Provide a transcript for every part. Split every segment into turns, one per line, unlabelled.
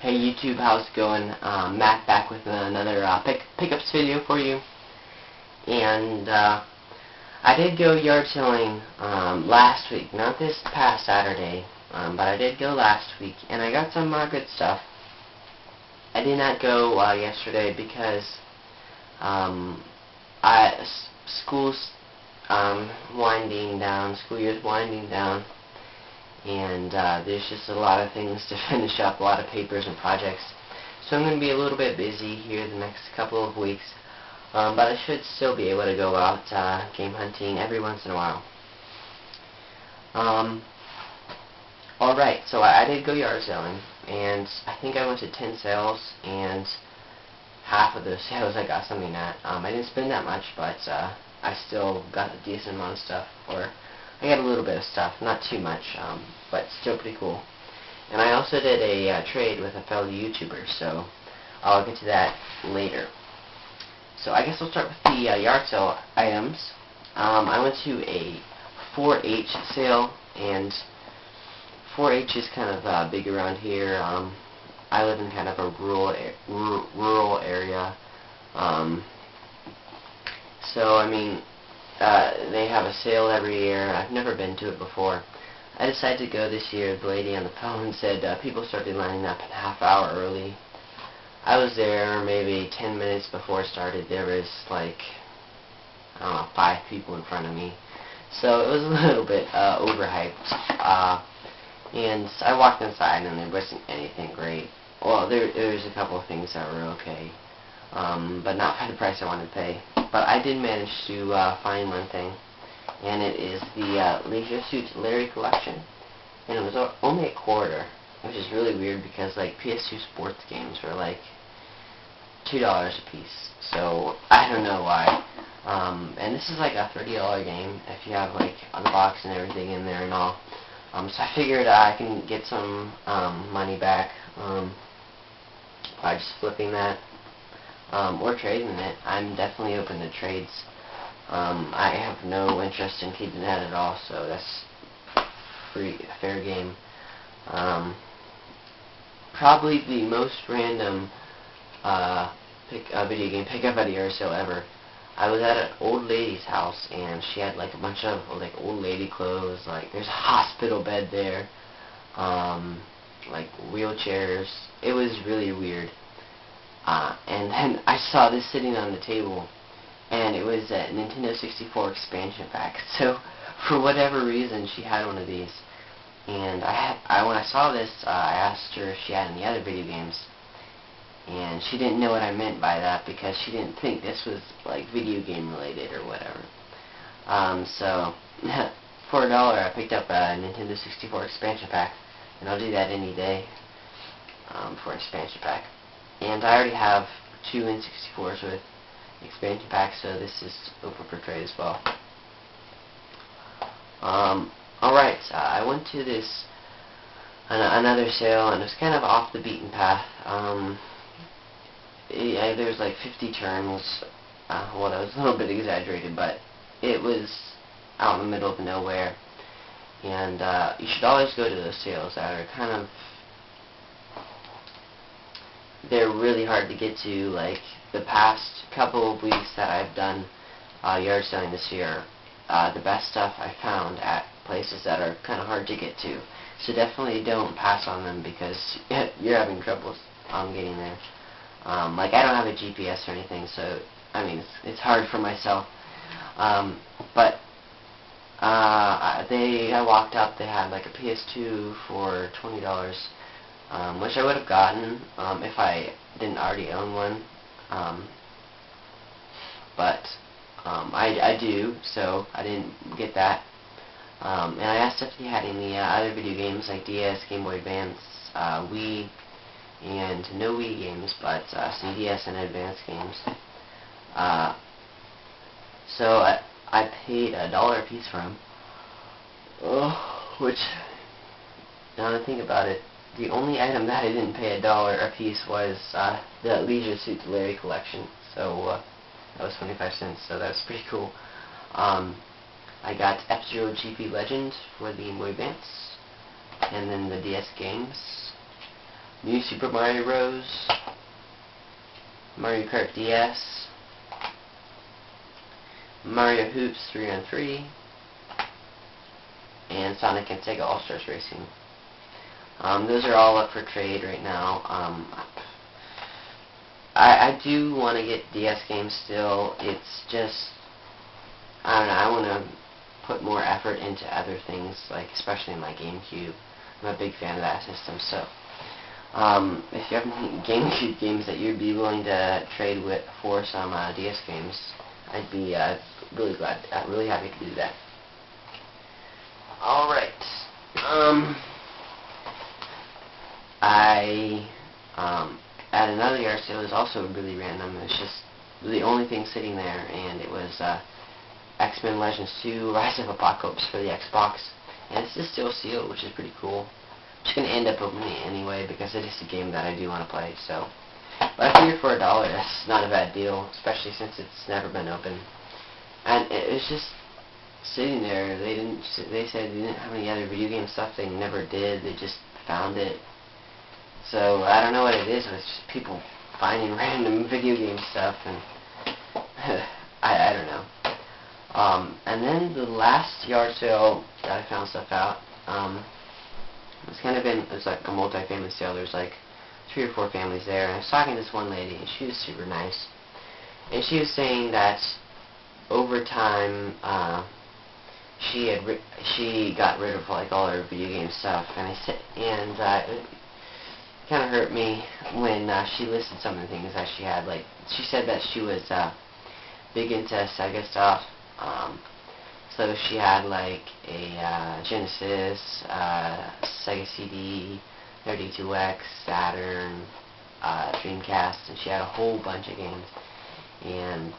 Hey YouTube, how's it going? Matt back with another pickups video for you. And I did go yard selling last week, not this past Saturday, but I did go last week, and I got some good stuff. I did not go yesterday because school's winding down, school year's winding down. And there's just a lot of things to finish up, a lot of papers and projects. So I'm going to be a little bit busy here the next couple of weeks, but I should still be able to go out game hunting every once in a while. Alright, so I did go yard selling, and I think I went to 10 sales, and half of those sales I got something at. I didn't spend that much, but I still got a decent amount of stuff for. I got a little bit of stuff, not too much, but still pretty cool. And I also did a trade with a fellow YouTuber, so I'll get to that later. So I guess we'll start with the yard sale items. I went to a 4-H sale, and 4-H is kind of big around here. I live in kind of a rural area, so I mean, they have a sale every year. I've never been to it before. I decided to go this year. The lady on the phone said people started lining up a half hour early. I was there maybe 10 minutes before it started. There was like, I don't know, 5 people in front of me. So it was a little bit overhyped. And I walked inside and there wasn't anything great. Well, there was a couple of things that were okay, but not for the price I wanted to pay. But I did manage to find one thing, and it is the Leisure Suit Larry collection, and it was only a quarter, which is really weird because like PS2 sports games were like $2 a piece, so I don't know why. And this is like a $30 game if you have like the box and everything in there and all. So I figured I can get some money back by just flipping that. Or trading it. I'm definitely open to trades. I have no interest in keeping that at all, so that's fair game. Probably the most random video game pickup at a yard sale ever. I was at an old lady's house, and she had like a bunch of like old lady clothes. Like there's a hospital bed there, like wheelchairs. It was really weird. And then I saw this sitting on the table, and it was a Nintendo 64 expansion pack. So, for whatever reason, she had one of these. And when I saw this, I asked her if she had any other video games, and she didn't know what I meant by that because she didn't think this was like video game related or whatever. So, for $1, I picked up a Nintendo 64 expansion pack, and I'll do that any day for an expansion pack. And I already have 2 N64s with expansion packs, so this is open for trade as well. Alright, I went to this another sale, and it was kind of off the beaten path. There was like 50 turns. Well, that was a little bit exaggerated, but it was out in the middle of nowhere. And you should always go to those sales that are kind of, they're really hard to get to. Like the past couple of weeks that I've done yard selling this year, the best stuff I found at places that are kind of hard to get to. So definitely don't pass on them because you're having trouble getting there. Like I don't have a GPS or anything, so I mean it's hard for myself. But I walked up. They had like a PS2 for $20. Which I would have gotten if I didn't already own one, but I do, so I didn't get that. And I asked if he had any other video games like DS, Game Boy Advance, Wii, and no Wii games, but some DS and Advance games. So I paid $1 a piece for them, which, now that I think about it, the only item that I didn't pay $1 a piece was the Leisure Suit Larry collection. So that was 25 cents. So that was pretty cool. I got F-Zero GP Legend for the Game Boy Advance, and then the DS games. New Super Mario Bros., Mario Kart DS, Mario Hoops 3-on-3, and Sonic and Sega All-Stars Racing. Those are all up for trade right now. I do want to get DS games still. It's just, I don't know, I want to put more effort into other things, like especially my GameCube. I'm a big fan of that system, so if you have any GameCube games that you'd be willing to trade with for some DS games, I'd be really glad, really happy to do that. Alright, at another yard sale, it was also really random. It was just the only thing sitting there, and it was X-Men Legends 2 Rise of Apocalypse for the Xbox, and it's just still sealed, which is pretty cool. I'm just going to end up opening it anyway, because it is a game that I do want to play, so. But I figured for $1, that's not a bad deal, especially since it's never been opened. And it was just sitting there. They said they didn't have any other video game stuff. They never did. They just found it. So I don't know what it is. It's just people finding random video game stuff, and I don't know. And then the last yard sale that I found stuff out, it's like a multi-family sale. There's like 3 or 4 families there, and I was talking to this one lady, and she was super nice, and she was saying that over time, she got rid of like all her video game stuff, and it kind of hurt me when she listed some of the things that she had. Like, she said that she was big into Sega stuff, so she had like a Genesis, Sega CD, 32X, Saturn, Dreamcast, and she had a whole bunch of games. And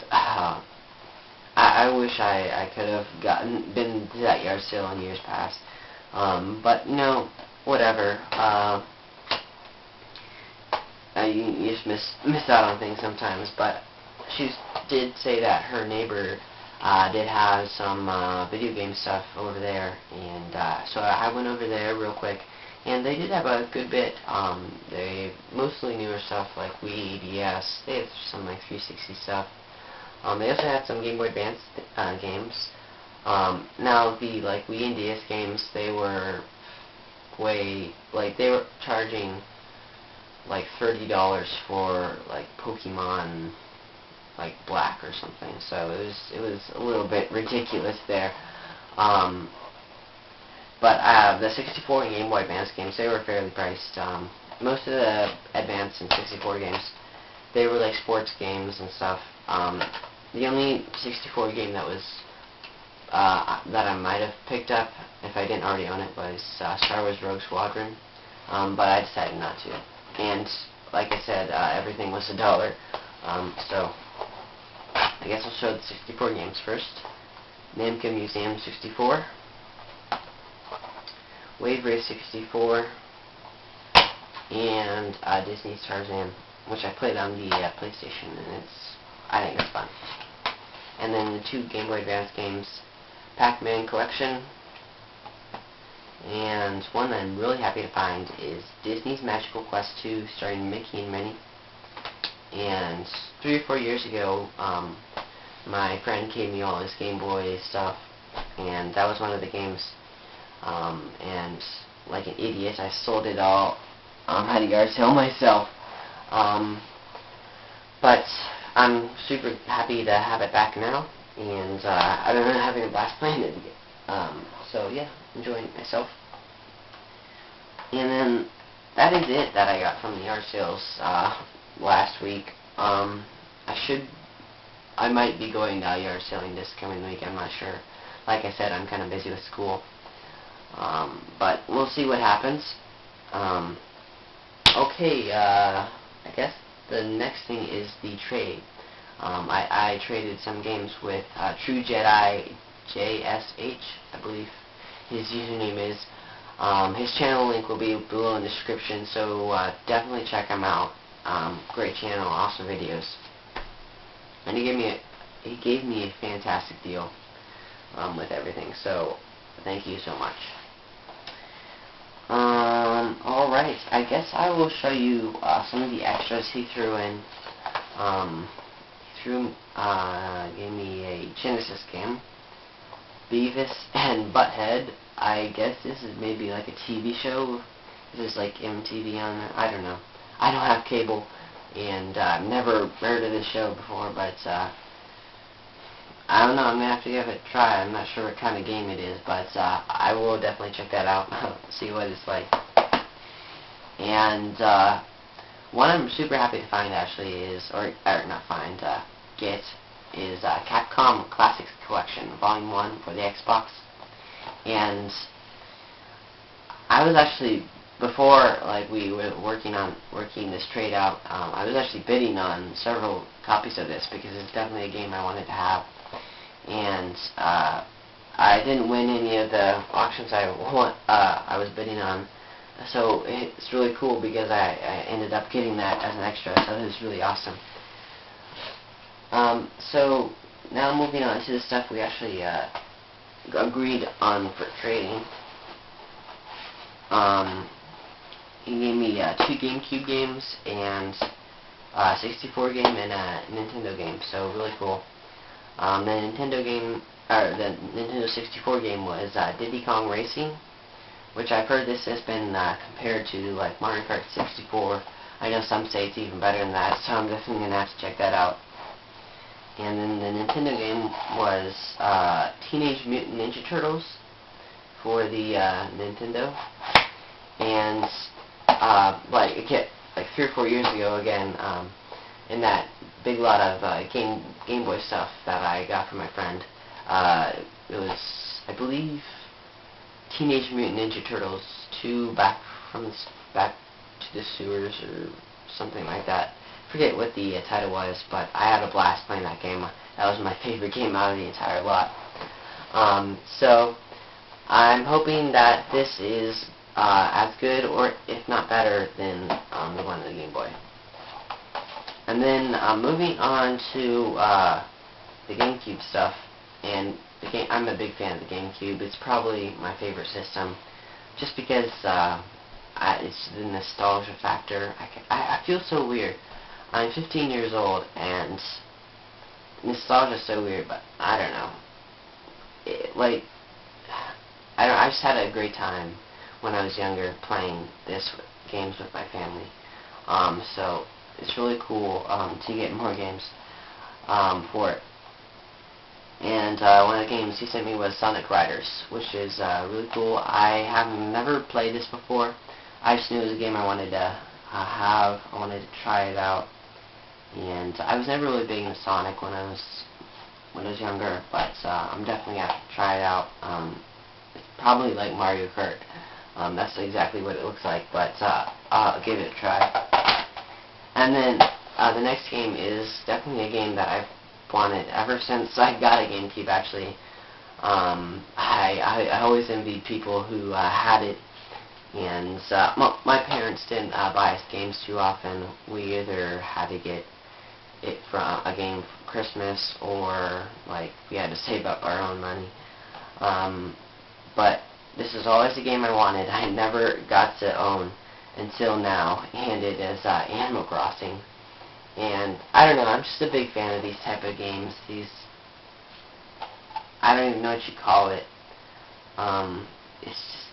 I wish I could have been to that yard sale in years past. But no, whatever. You just miss out on things sometimes. But she did say that her neighbor did have some video game stuff over there, and so I went over there real quick, and they did have a good bit. They mostly newer stuff like Wii, DS. They have some like 360 stuff. They also had some Game Boy Advance games. Now the like Wii and DS games, they were they were charging like $30 for like Pokemon like Black or something. So it was a little bit ridiculous there. But the 64 and Game Boy Advance games, they were fairly priced. Most of the Advance and 64 games, they were like sports games and stuff. The only 64 game that was that I might have picked up if I didn't already own it was Star Wars Rogue Squadron, but I decided not to. And like I said, everything was $1. So I guess I'll show the 64 games first. Namco Museum 64, Wave Race 64, and Disney's Tarzan, which I played on the PlayStation, and I think it's fun. And then the 2 Game Boy Advance games, Pac-Man Collection, and one that I'm really happy to find is Disney's Magical Quest 2, starring Mickey and Minnie. And 3 or 4 years ago, my friend gave me all his Game Boy stuff, and that was one of the games. And like an idiot, I sold it all at a yard sale myself. But I'm super happy to have it back now, and I've been having a blast playing it again. So yeah, enjoying it myself. And then that is it that I got from the yard sales last week. I might be going yard selling this coming week, I'm not sure. Like I said, I'm kind of busy with school. But we'll see what happens. Okay, I guess the next thing is the trade. I traded some games with True Jedi JSH, I believe his username is. His channel link will be below in the description, so definitely check him out. Great channel, awesome videos. And he gave me a fantastic deal with everything, so thank you so much. Alright, I guess I will show you some of the extras he threw in. Gave me a Genesis game. Beavis and Butthead. I guess this is maybe like a TV show. This is like MTV on there. I don't know. I don't have cable, and I've never heard of this show before, but I don't know. I'm going to have to give it a try. I'm not sure what kind of game it is, but I will definitely check that out, see what it's like. And one I'm super happy to find actually is, or not find, get, is Capcom Classics Collection, Volume 1 for the Xbox. And I was actually, before like we were working this trade out, I was actually bidding on several copies of this because it's definitely a game I wanted to have. And I didn't win any of the auctions I was bidding on, so it's really cool because I ended up getting that as an extra, so it was really awesome. So now moving on to the stuff we actually agreed on for trading. He gave me 2 GameCube games and a 64 game and a Nintendo game, so really cool. The Nintendo 64 game was Diddy Kong Racing, which I've heard this has been compared to like Mario Kart 64. I know some say it's even better than that, so I'm definitely going to have to check that out. And then the Nintendo game was Teenage Mutant Ninja Turtles for the Nintendo. And like 3 or 4 years ago, again, in that big lot of Game Boy stuff that I got from my friend, it was, I believe, Teenage Mutant Ninja Turtles 2 Back to the Sewers or something like that. Forget what the title was, but I had a blast playing that game. That was my favorite game out of the entire lot. So I'm hoping that this is as good, or if not better, than the one on the Game Boy. And then moving on to the GameCube stuff, and I'm a big fan of the GameCube. It's probably my favorite system, just because it's the nostalgia factor. I feel so weird. I'm 15 years old, and nostalgia is so weird, but I don't know. I just had a great time when I was younger playing games with my family. So it's really cool to get more games for it. And one of the games he sent me was Sonic Riders, which is really cool. I have never played this before. I just knew it was a game I wanted to have. I wanted to try it out. And I was never really big into Sonic when I was younger, but I'm definitely gonna have to try it out. It's probably like Mario Kart. That's exactly what it looks like, but I'll give it a try. And then the next game is definitely a game that I've wanted ever since I got a GameCube. Actually, I always envied people who had it. And my parents didn't buy us games too often. We either had to get it from a game for Christmas, or like we had to save up our own money. But this is always a game I wanted. I never got to own until now, and it is Animal Crossing. And I don't know, I'm just a big fan of these type of games. I don't even know what you call it. It's just,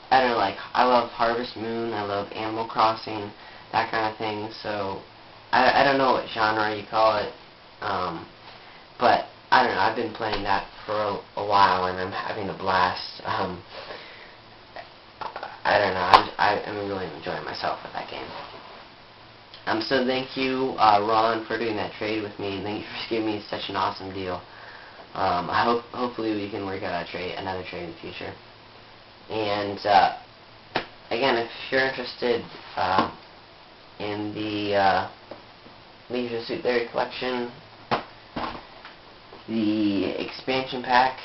I don't know, like, I love Harvest Moon, I love Animal Crossing, that kind of thing, so I don't know what genre you call it, but I don't know, I've been playing that for a while, and I'm having a blast. I don't know, I'm really enjoying myself with that game. So thank you, Ron, for doing that trade with me, and thank you for giving me such an awesome deal. Hopefully we can work out another trade in the future. And again, if you're interested in the Leisure Suit Larry collection, the expansion pack,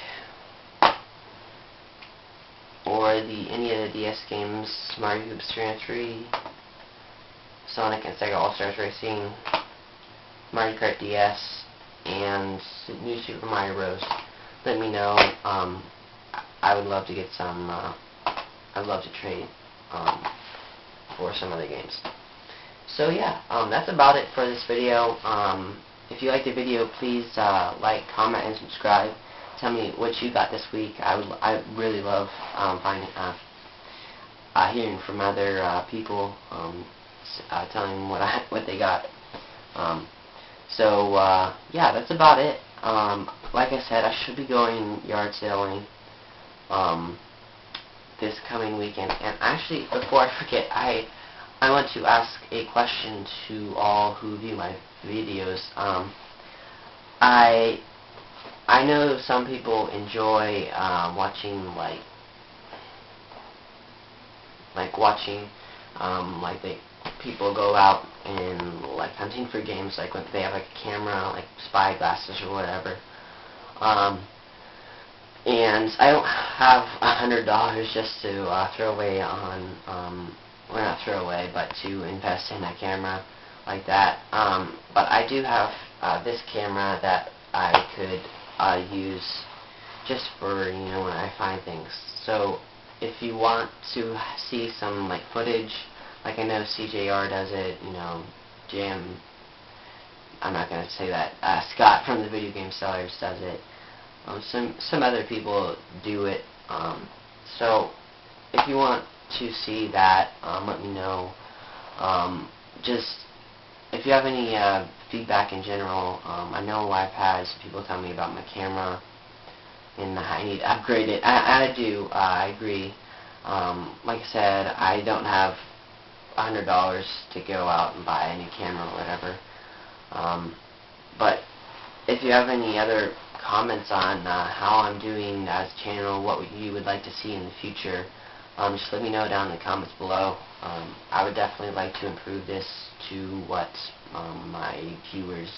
or any of the DS games, Mario Hoops 3 on 3, Sonic and Sega All-Stars Racing, Mario Kart DS, and New Super Mario Bros., let me know. I would love to get some I'd love to trade for some other games. So yeah, that's about it for this video. If you liked the video, please like, comment, and subscribe. Tell me what you got this week. I really love hearing from other people, telling them what they got. Yeah, that's about it. Like I said, I should be going yard sailing this coming weekend. And actually, before I forget, I want to ask a question to all who view my videos. I know some people enjoy watching people go out and hunting for games, like when they have a camera, like spy glasses or whatever. And I don't have $100 just to throw away on, well, not throw away, but to invest in a camera like that. But I do have this camera that I could use just for, when I find things. So if you want to see some some like I know CJR does it, Jim, I'm not going to say that, Scott from the Video Game Sellers does it. Some other people do it. So if you want to see that, let me know. Just if you have any feedback in general, I know I've had some people tell me about my camera and I need to upgrade it. I do. I agree. Like I said, I don't have $100 to go out and buy a new camera or whatever. But if you have any other comments on how I'm doing as a channel, what you would like to see in the future, just let me know down in the comments below. I would definitely like to improve this to what my viewers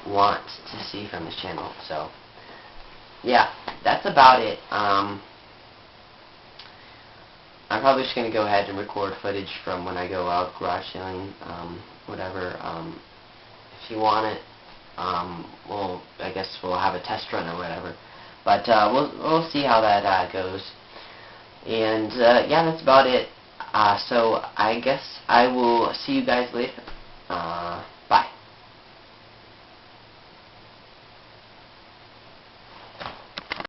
want to see from this channel. So yeah, that's about it. I'm probably just going to go ahead and record footage from when I go out garage sailing, whatever. If you want it, well, I guess we'll have a test run or whatever. But we'll see how that goes. And yeah, that's about it. So I guess I will see you guys later.